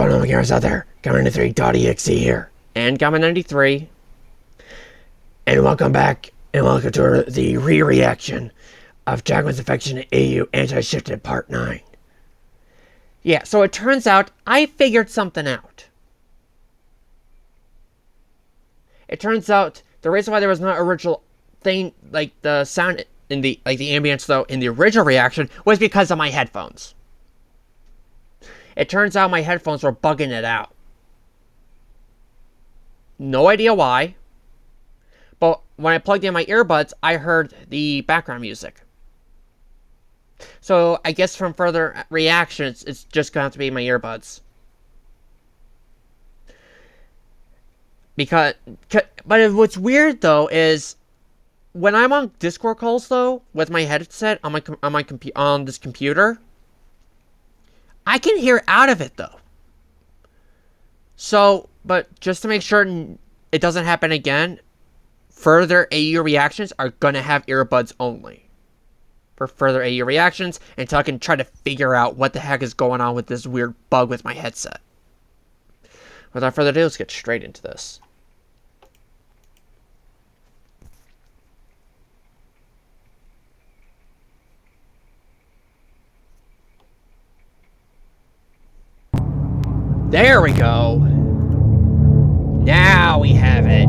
going on, gamers out there? Gamer93.exe here. And Gamer93. And welcome back, and welcome to the re-reaction of Joaquin's Affectionate AU Anti-Shifted Part 9. Yeah, so it turns out I figured something out. It turns out the reason why there was no original thing, like the sound in the, like the ambience though, in the original reaction was because of my headphones. It turns out my headphones were bugging it out. No idea why. But when I plugged in my earbuds, I heard the background music. So I guess from further reactions, it's just going to have to be my earbuds. But what's weird though is when I'm on Discord calls though with my headset on this computer, I can hear out of it though. So, but just to make sure it doesn't happen again, further AU reactions are gonna have earbuds only for further AU reactions until I can try to figure out what the heck is going on with this weird bug with my headset. Without further ado, let's get straight into this. There we go. Now we have it.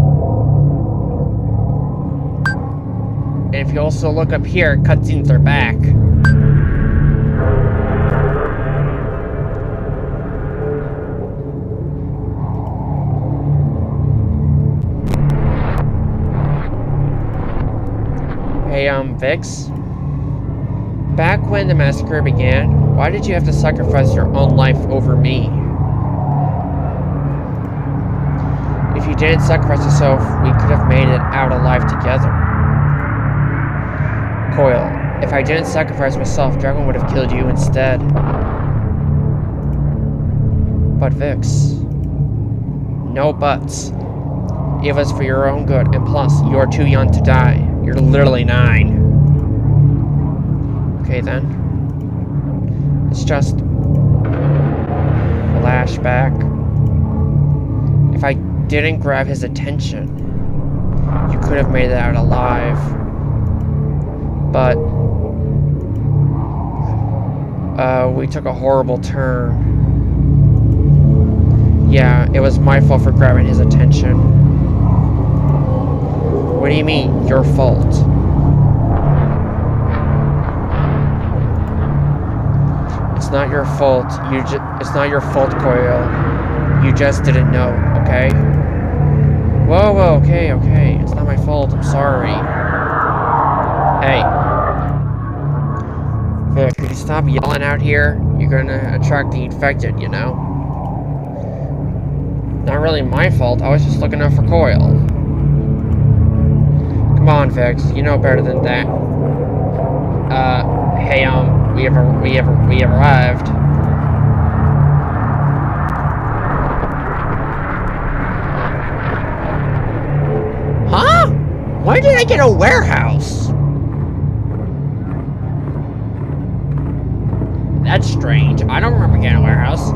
And if you also look up here, cutscenes are back. Hey, Vix. Back when the massacre began, why did you have to sacrifice your own life over me? If you didn't sacrifice yourself, we could have made it out alive together. Coil, if I didn't sacrifice myself, Dragon would have killed you instead. But Vix. No buts. It was for your own good, and plus, you're too young to die. You're literally 9. Okay then. It's just flashback. If I didn't grab his attention, you could have made it out alive. But we took a horrible turn. Yeah, it was my fault for grabbing his attention. What do you mean, your fault? It's not your fault. It's not your fault, Coil. You just didn't know, okay? Whoa, okay. It's not my fault. I'm sorry. Hey. Vic, could you stop yelling out here? You're gonna attract the infected, you know? Not really my fault. I was just looking out for Coil. Come on, Vix. You know better than that. Hey, we have arrived. Huh? Why did I get a warehouse? That's strange. I don't remember getting a warehouse.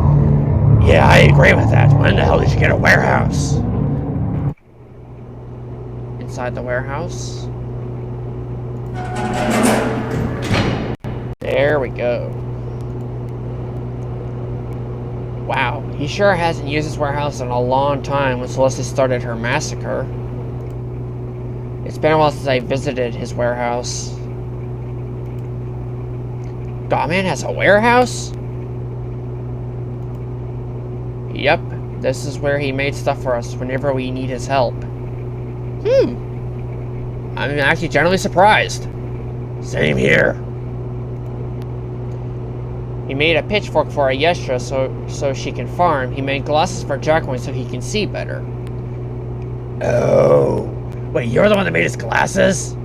Yeah, I agree with that. When the hell did you get a warehouse? Inside the warehouse? There we go. Wow, he sure hasn't used this warehouse in a long time since Leslie started her massacre. It's been a while since I visited his warehouse. Godman has a warehouse? Yep, this is where he made stuff for us whenever we need his help. I'm actually generally surprised. Same here. He made a pitchfork for Ayesha so she can farm. He made glasses for Joaquin so he can see better. Oh. Wait, you're the one that made his glasses?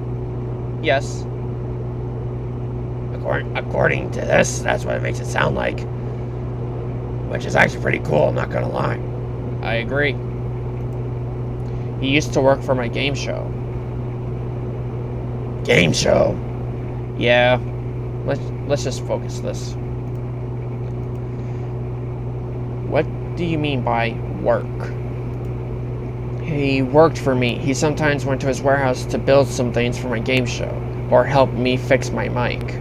Yes. According to this, that's what it makes it sound like. Which is actually pretty cool, I'm not gonna lie. I agree. He used to work for my game show. Game show? Yeah. Let's just focus this. do you mean by work? He worked for me. He sometimes went to his warehouse to build some things for my game show, or help me fix my mic.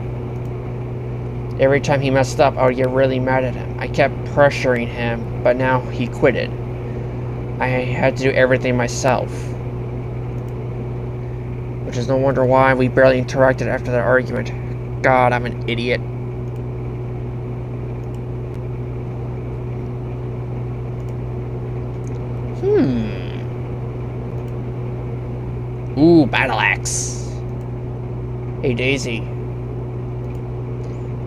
Every time he messed up, I would get really mad at him. I kept pressuring him, but now he quitted. I had to do everything myself. Which is no wonder why we barely interacted after that argument. God, I'm an idiot. Ooh, battle axe. Hey, Daisy.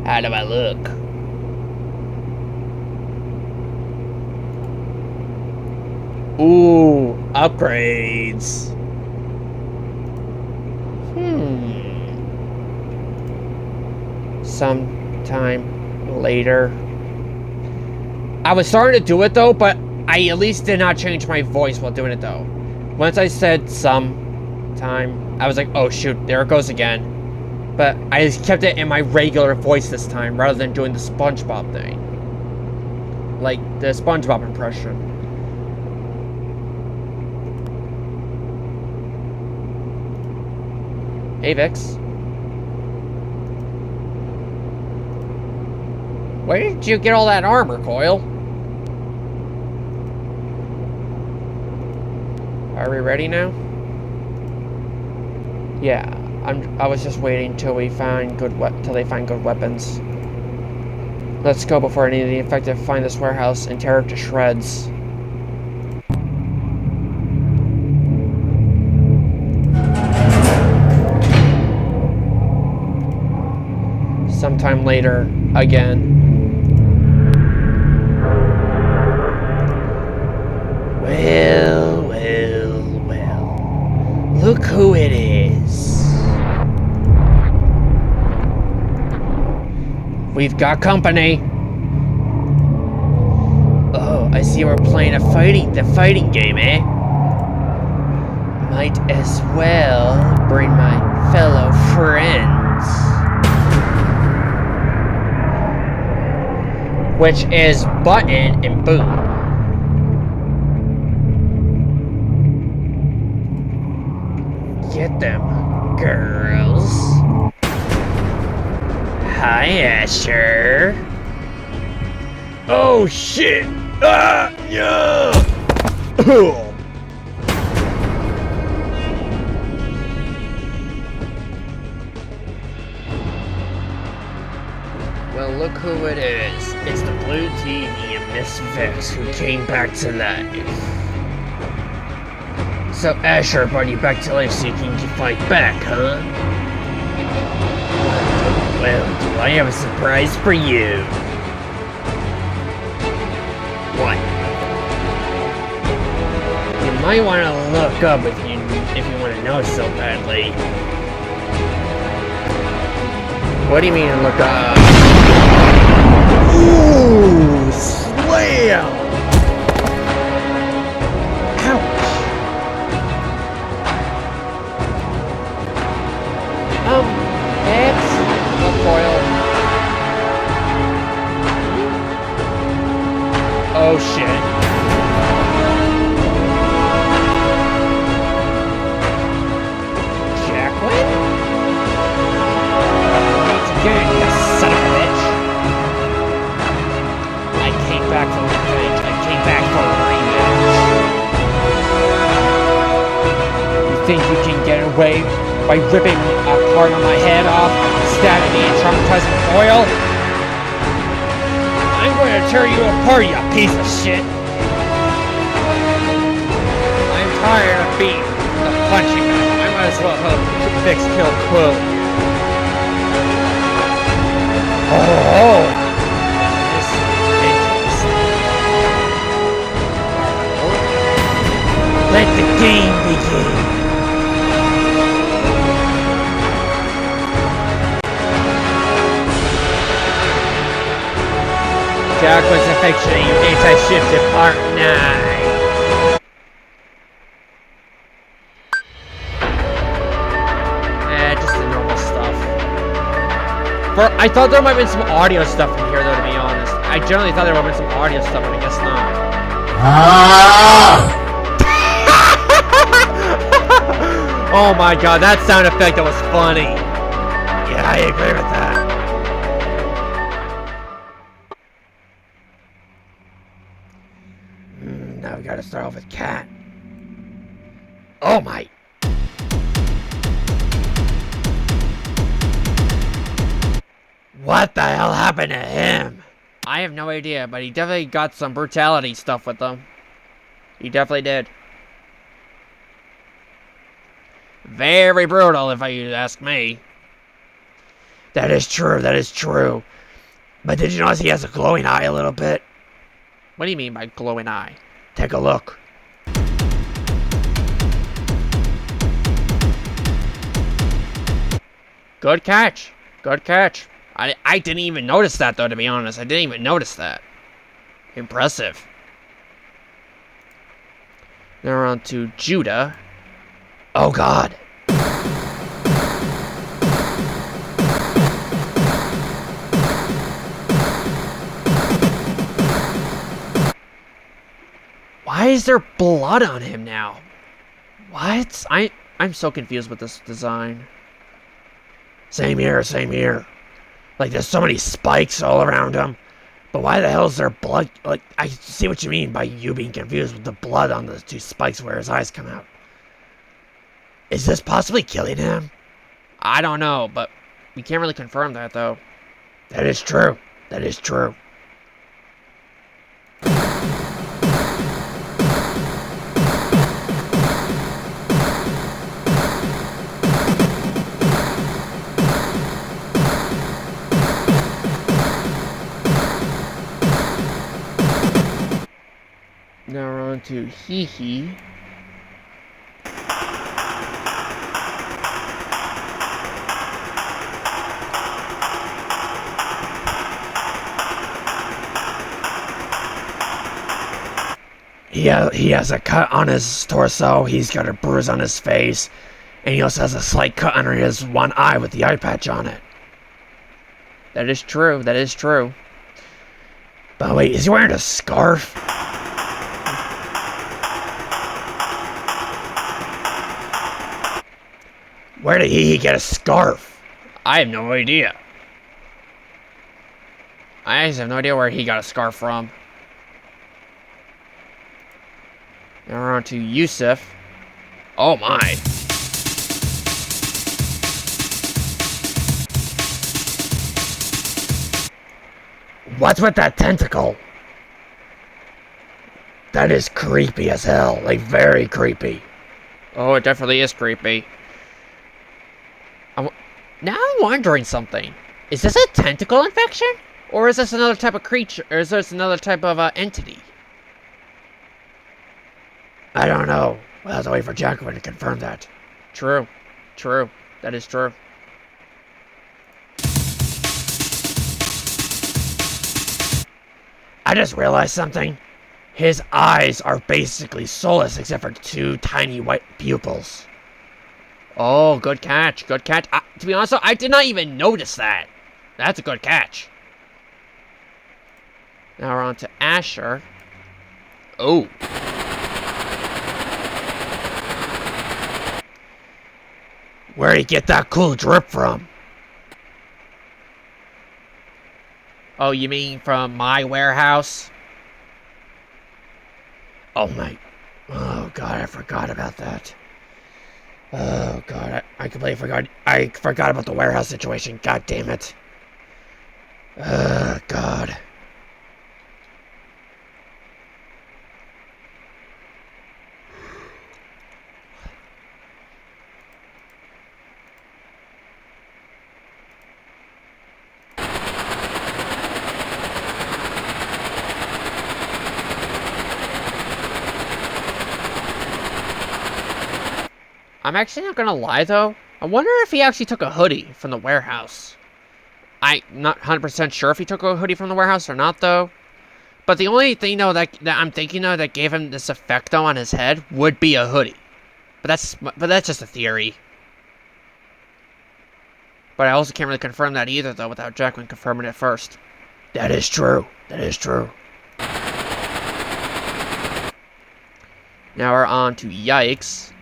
How do I look? Ooh, upgrades. Sometime later. I was starting to do it though, but I at least did not change my voice while doing it though. Once I said sometime, I was like, oh shoot, there it goes again. But I just kept it in my regular voice this time, rather than doing the SpongeBob thing. Like, the SpongeBob impression. Hey, Vix. Where did you get all that armor, Coil? Are we ready now? Yeah. I was just waiting till they find good weapons. Let's go before any of the infected find this warehouse and tear it to shreds. Sometime later, again. Well. Look who it is. We've got company. Oh, I see we're playing the fighting game, eh? Might as well bring my fellow friends. Which is button and boom. Get them, girls. Hi, Asher. Oh shit! Ah, yeah. Well, look who it is. It's the blue TV and Miss Vex who came back to life. So Asher brought you back to life so you can fight back, huh? Well, do I have a surprise for you? What? You might want to look up if you want to know so badly. What do you mean look up? Ooh, slam! Ouch! It's a coil. Oh shit. Jacqueline? Meet again, you son of a bitch. I came back for revenge. I came back for a rematch. You think you can get away by ripping a part of my head off, stabbing me and traumatizing Coil? I'm going to tear you apart, you piece of shit! I'm tired of being the punching bag. I might as well help Vix kill Quill. Oh! This is interesting. Let the game begin! Jacqueline's affection, you anti-shifted part 9. Just the normal stuff. I thought there might have been some audio stuff in here though, to be honest. I I generally thought there would have been some audio stuff, but I guess not. Oh my god, that sound effect, that was funny. Yeah, I agree with that. Now we gotta start off with Cat. Oh my. What the hell happened to him? I have no idea, but he definitely got some brutality stuff with him. He definitely did. Very brutal, if you ask me. That is true, that is true. But did you notice he has a glowing eye a little bit? What do you mean by glowing eye? Take a look. Good catch. Good catch. I didn't even notice that, though, to be honest. I didn't even notice that. Impressive. Now we're on to Judah. Oh, God. Why is there blood on him now? What? I'm so confused with this design. Same here, same here. Like, there's so many spikes all around him. But why the hell is there blood? Like, I see what you mean by you being confused with the blood on the two spikes where his eyes come out. Is this possibly killing him? I don't know, but we can't really confirm that, though. That is true. That is true. Now we're on to Hee. He has a cut on his torso, he's got a bruise on his face, and he also has a slight cut under his one eye with the eye patch on it. That is true, that is true. But wait, is he wearing a scarf? Where did he get a scarf? I have no idea. I just have no idea where he got a scarf from. Now we're on to Yusuf. Oh my. What's with that tentacle? That is creepy as hell. Like, very creepy. Oh, it definitely is creepy. Now I'm wondering something. Is this a tentacle infection? Or is this another type of creature? Or is this another type of entity? I don't know. We'll have to wait for Joaquin to confirm that. True. True. That is true. I just realized something. His eyes are basically soulless except for two tiny white pupils. Oh, good catch. Good catch. To be honest, I did not even notice that. That's a good catch. Now we're on to Asher. Oh. Where'd he get that cool drip from? Oh, you mean from my warehouse? Oh my. Oh god, I forgot about that. Oh god, I completely forgot. I forgot about the warehouse situation. God damn it. God. I'm actually not gonna lie though. I wonder if he actually took a hoodie from the warehouse. I'm not 100% sure if he took a hoodie from the warehouse or not though. But the only thing though that I'm thinking of that gave him this effect though on his head would be a hoodie. But that's just a theory. But I also can't really confirm that either though without Joaquin confirming it first. That is true. That is true. Now we're on to Yikes.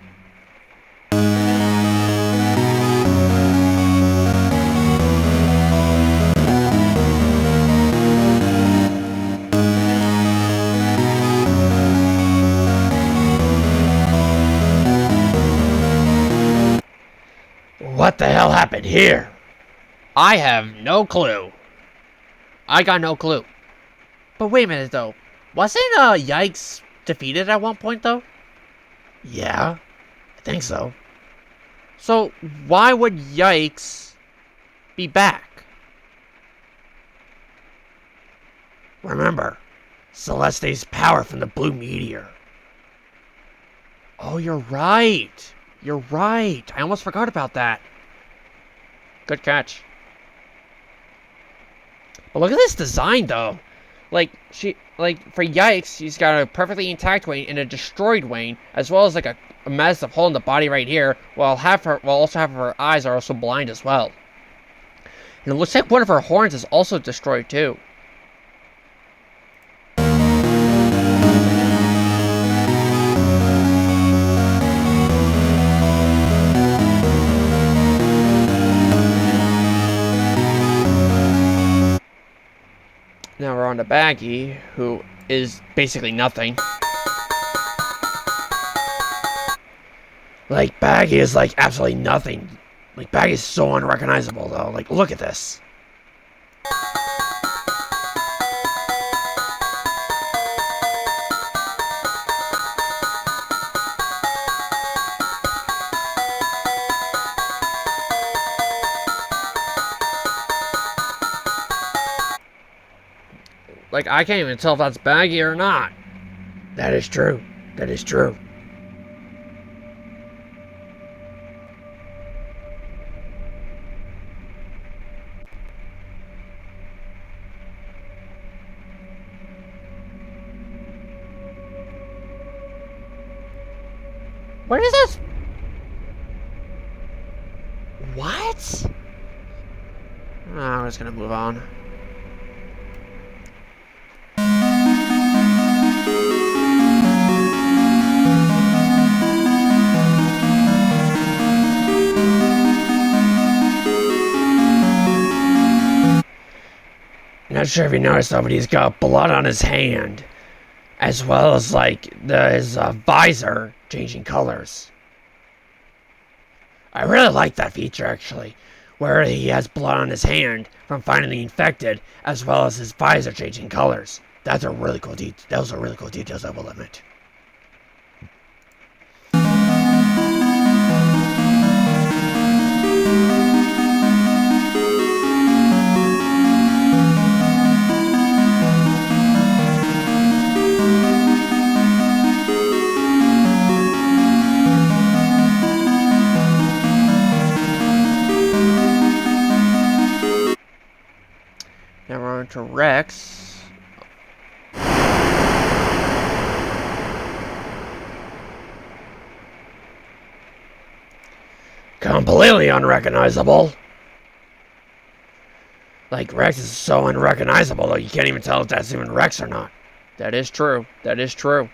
What the hell happened here? I have no clue. I got no clue. But wait a minute, though. Wasn't Yikes defeated at one point, though? Yeah, I think so. So why would Yikes be back? Remember, Celeste's power from the blue meteor. Oh, you're right. You're right. I almost forgot about that. Good catch. But look at this design, though. For Yikes, she's got a perfectly intact wing and a destroyed wing, as well as like a massive hole in the body right here, while also half of her eyes are also blind as well. And it looks like one of her horns is also destroyed too. Now we're on to Baggy, who is basically nothing. Like, Baggy is like absolutely nothing. Like, Baggy is so unrecognizable though. Like, look at this. Like, I can't even tell if that's Baggy or not. That is true. That is true. What is this? What? Oh, I'm just gonna move on. Not sure if you noticed though, but he's got blood on his hand, as well as like his visor changing colors. I really like that feature actually, where he has blood on his hand from finding the infected, as well as his visor changing colors. Those are really cool details, I will admit. Now we're on to Rex. Completely unrecognizable. Like, Rex is so unrecognizable though, you can't even tell if that's even Rex or not. That is true. That is true.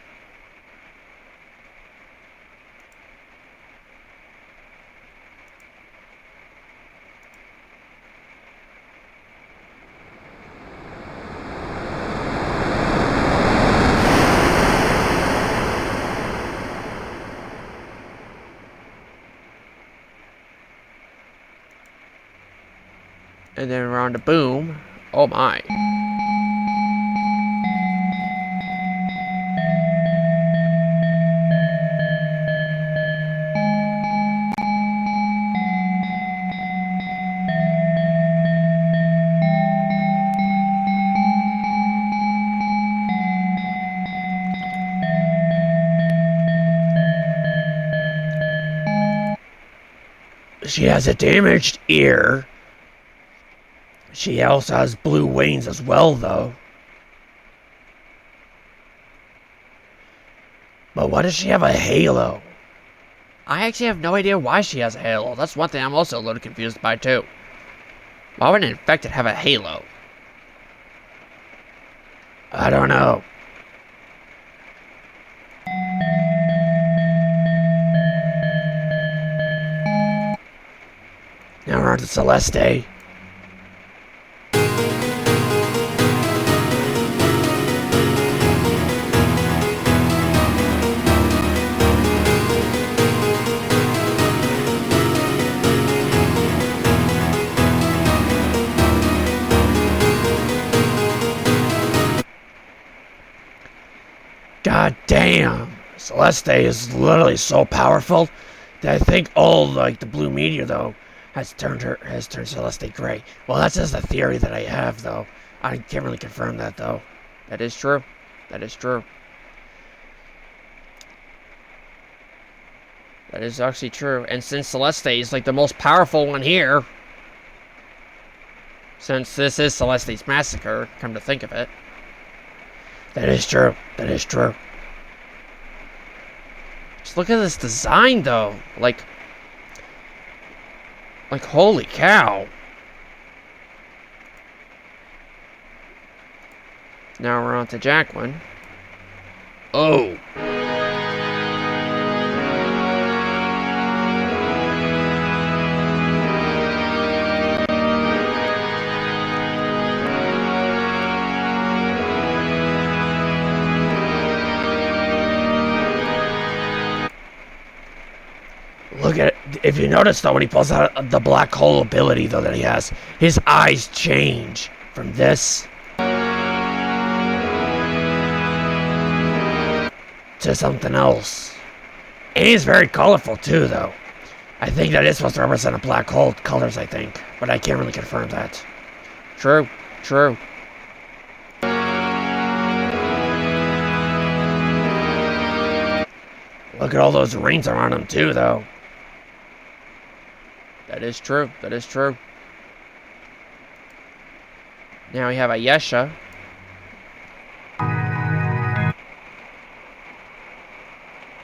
And then we're on to Boom. Oh my. She has a damaged ear. She also has blue wings as well, though. But why does she have a halo? I actually have no idea why she has a halo. That's one thing I'm also a little confused by, too. Why would an infected have a halo? I don't know. Now we're on to Celeste. God damn! Celeste is literally so powerful that I think all like the blue meteor though has turned Celeste gray. Well, that's just a theory that I have though. I can't really confirm that though. That is true. That is true. That is actually true. And since Celeste is like the most powerful one here, since this is Celeste's massacre, come to think of it. That is true. That is true. Just look at this design, though. Like, holy cow. Now we're on to Joaquin. Oh. Look at it. If you notice, though, when he pulls out the black hole ability, though, that he has, his eyes change from this to something else. And he's very colorful, too, though. I think that is supposed to represent a black hole colors, I think. But I can't really confirm that. True. True. Look at all those rings around him, too, though. That is true. That is true. Now we have a Yesha.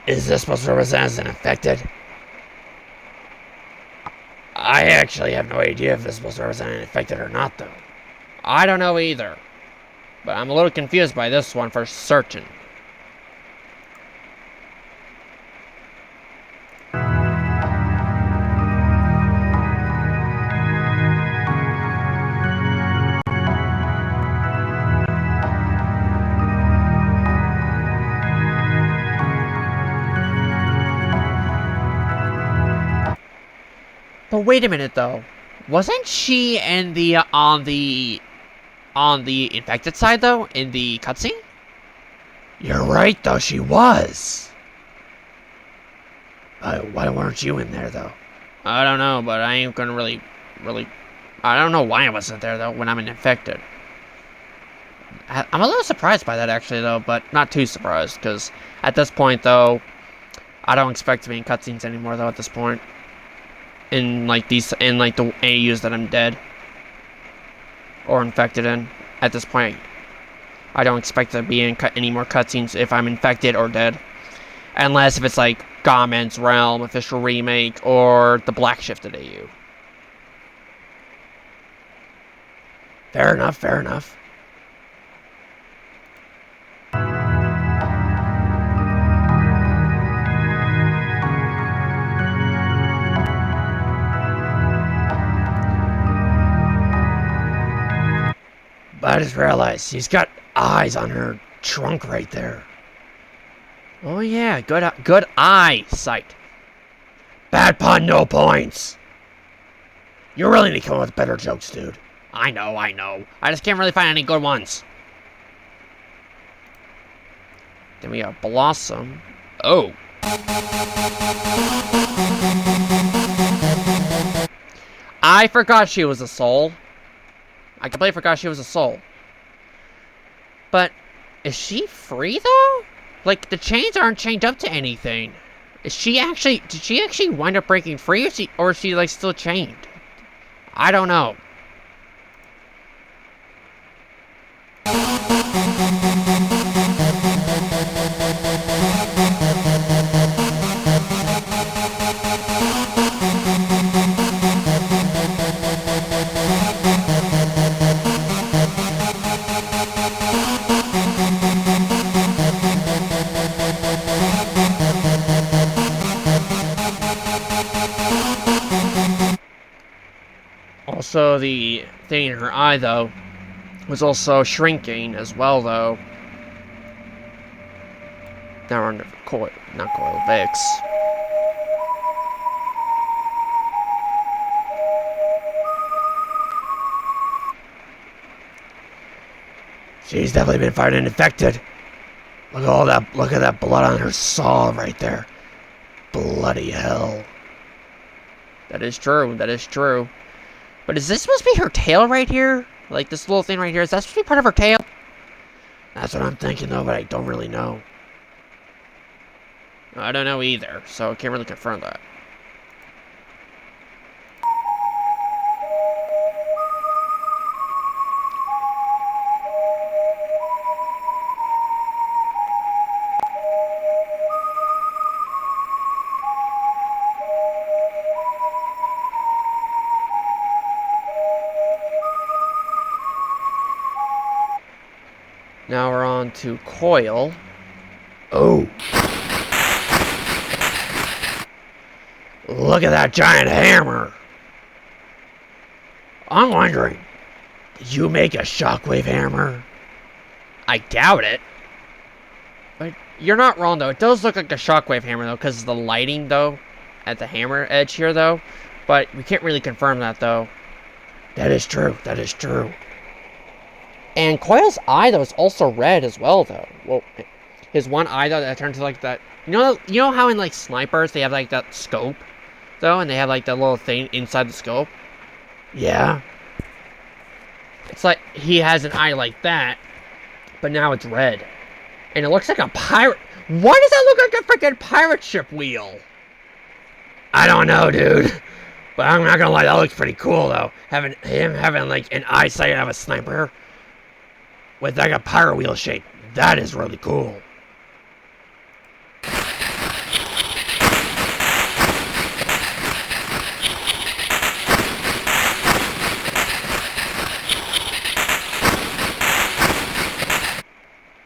Is this supposed to represent as an infected? I actually have no idea if this is supposed to represent an infected or not, though. I don't know either. But I'm a little confused by this one for certain. But wait a minute, though. Wasn't she in the on the infected side, though, in the cutscene? You're right, though. She was. Why weren't you in there, though? I don't know, but I ain't gonna really. I don't know why I wasn't there, though, when I'm infected. I'm a little surprised by that, actually, though, but not too surprised, because at this point, though, I don't expect to be in cutscenes anymore, though, at this point. In like the AUs that I'm dead or infected in at this point, I don't expect to be in any more cutscenes if I'm infected or dead, unless if it's like Garment's Realm official remake or the Black Shifted AU. Fair enough. Fair enough. But I just realized he's got eyes on her trunk right there. Oh yeah, good eyesight. Bad pun, no points. You really need to come up with better jokes, dude. I know. I just can't really find any good ones. Then we have Blossom. Oh. I forgot she was a soul. I completely forgot she was a soul. But, is she free, though? Like, the chains aren't chained up to anything. Did she actually wind up breaking free, or is she, like, still chained? I don't know. also the thing in her eye, though, was also shrinking as well, though. Now we're on coil, not coil, Vix. She's definitely been fighting infected. Look at all that. Look at that blood on her saw right there. Bloody hell. That is true. That is true. But is this supposed to be her tail right here? Like this little thing right here? Is that supposed to be part of her tail? That's what I'm thinking though, but I don't really know. I don't know either, so I can't really confirm that. Now we're on to coil. Oh. Look at that giant hammer. I'm wondering, did you make a shockwave hammer? I doubt it. But you're not wrong, though. It does look like a shockwave hammer, though, because of the lighting, though, at the hammer edge here, though. But we can't really confirm that, though. That is true. That is true. And Coil's eye, though, is also red as well, though. Well, his one eye, though, that turns to, like, that... You know how in, like, snipers, they have, like, that scope, though? And they have, like, that little thing inside the scope? Yeah. It's like he has an eye like that, but now it's red. And it looks like a pirate... Why does that look like a freaking pirate ship wheel? I don't know, dude. But I'm not gonna lie, that looks pretty cool, though. Having like, an eyesight of a sniper with, like, a pirate wheel shape. That is really cool.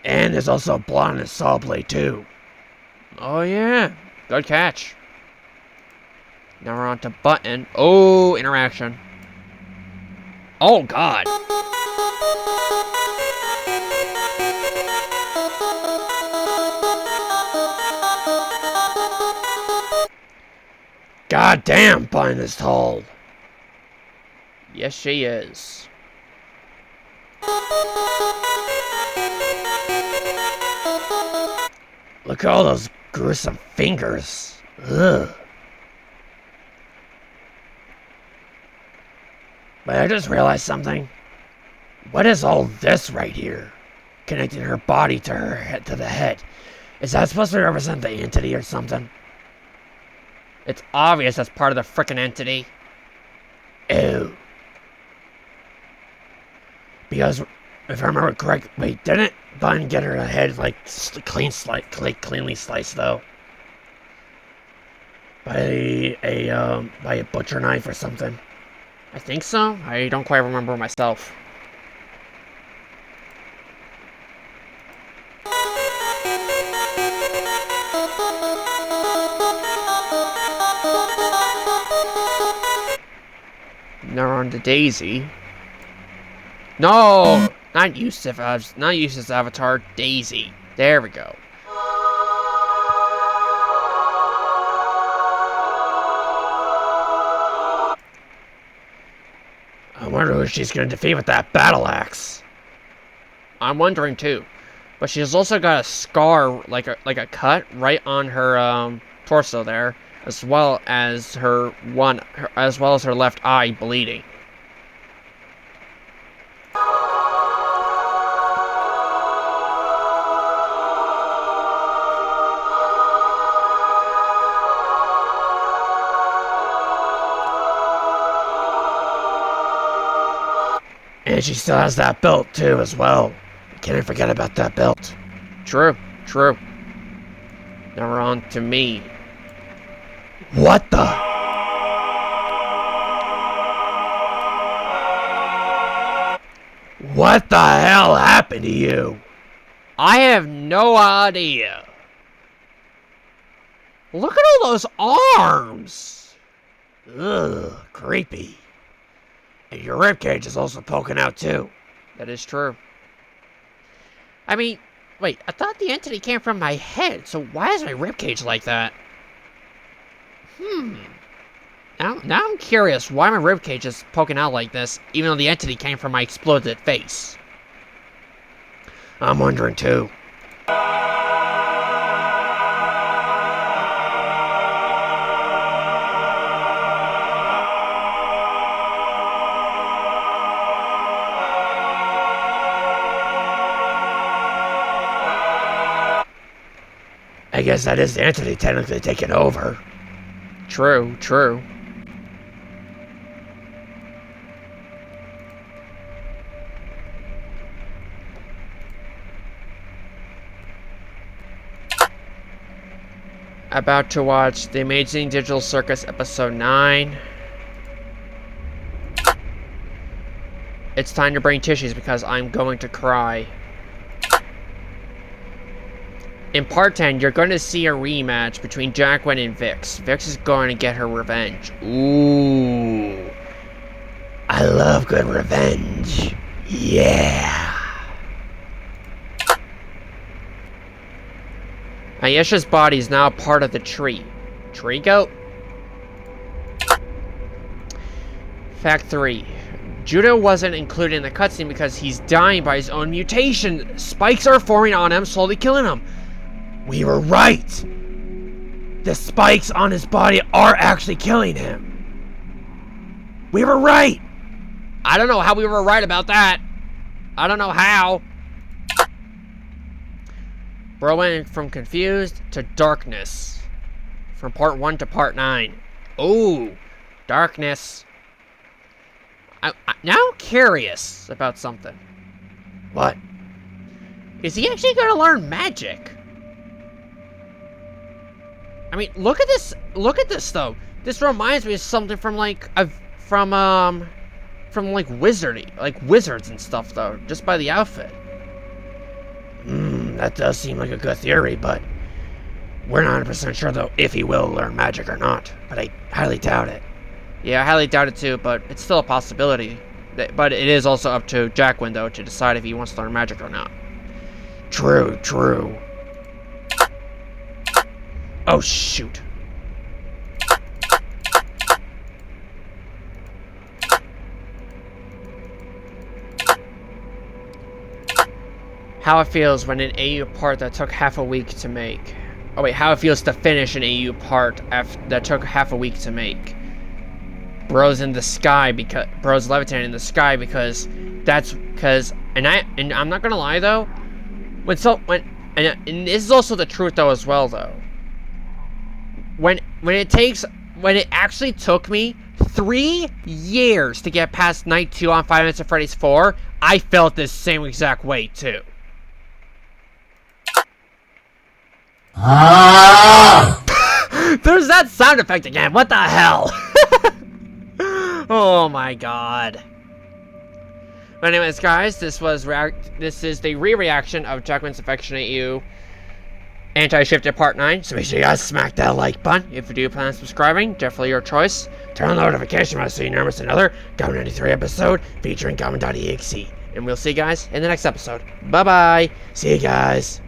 And there's also blood on his saw blade, too. Oh, yeah. Good catch. Now we're on to button. Oh, interaction. Oh, God. God damn, Button is tall. Yes, she is. Look at all those gruesome fingers. Ugh. But I just realized something. What is all this right here? Connecting her body to her head, to the head. Is that supposed to represent the entity or something? It's obvious that's part of the frickin' entity. Ew. Because, if I remember correctly, wait, didn't Bun get her head, like, cleanly sliced, though? By a butcher knife or something? I think so. I don't quite remember myself. Now we're on to Daisy. No! Not Yusuf's avatar, Daisy. There we go. I wonder who she's gonna defeat with that battle axe. I'm wondering too. But she's also got a scar, like a cut, right on her torso there, as well as her left eye bleeding. And she still has that belt too, as well. Can't forget about that belt. True, true. Now we're on to me. What the? What the hell happened to you? I have no idea. Look at all those arms. Ugh, creepy. And your ribcage is also poking out too. That is true. I mean, wait, I thought the entity came from my head, so why is my ribcage like that? Now I'm curious why my ribcage is poking out like this, even though the entity came from my exploded face. I'm wondering too. I guess that is the entity technically taking over. True, true. About to watch The Amazing Digital Circus Episode 9. It's time to bring tissues because I'm going to cry. In part 10, you're going to see a rematch between Joaquin and Vix. Vix is going to get her revenge. Ooh. I love good revenge. Yeah. Ayesha's body is now part of the tree. Tree goat? Fact 3. Judo wasn't included in the cutscene because he's dying by his own mutation. Spikes are forming on him, slowly killing him. We were right. The spikes on his body are actually killing him. We were right. I don't know how we were right about that. I don't know how. Bro went from confused to darkness. From part 1 to part 9. Ooh, darkness. Now I'm curious about something. What? Is he actually going to learn magic? I mean, look at this. Look at this, though. This reminds me of something from like wizardy, like wizards and stuff, though. Just by the outfit. That does seem like a good theory, but we're not 100% sure though if he will learn magic or not. But I highly doubt it. Yeah, I highly doubt it too. But it's still a possibility. But it is also up to Joaquin though to decide if he wants to learn magic or not. True, true. Oh shoot. How it feels when an AU part that took half a week to make. Oh wait, how it feels to finish an AU part that took half a week to make. Bro's in the sky because Bro's levitating in the sky because that's because and I'm not gonna lie though, and this is also the truth though as well though. When it actually took me 3 years to get past Night 2 on 5 Nights at Freddy's 4, I felt this same exact way too. There's that sound effect again. What the hell? Oh my god. But anyways, guys, this is the re-reaction of Joaquin's Affectionate You Anti-Shifted Part 9. So make sure you guys smack that like button. If you do plan on subscribing, definitely your choice. Turn on the notification bell so you never miss another Goblin 93 episode featuring Goblin.exe. And we'll see you guys in the next episode. Bye-bye. See you guys.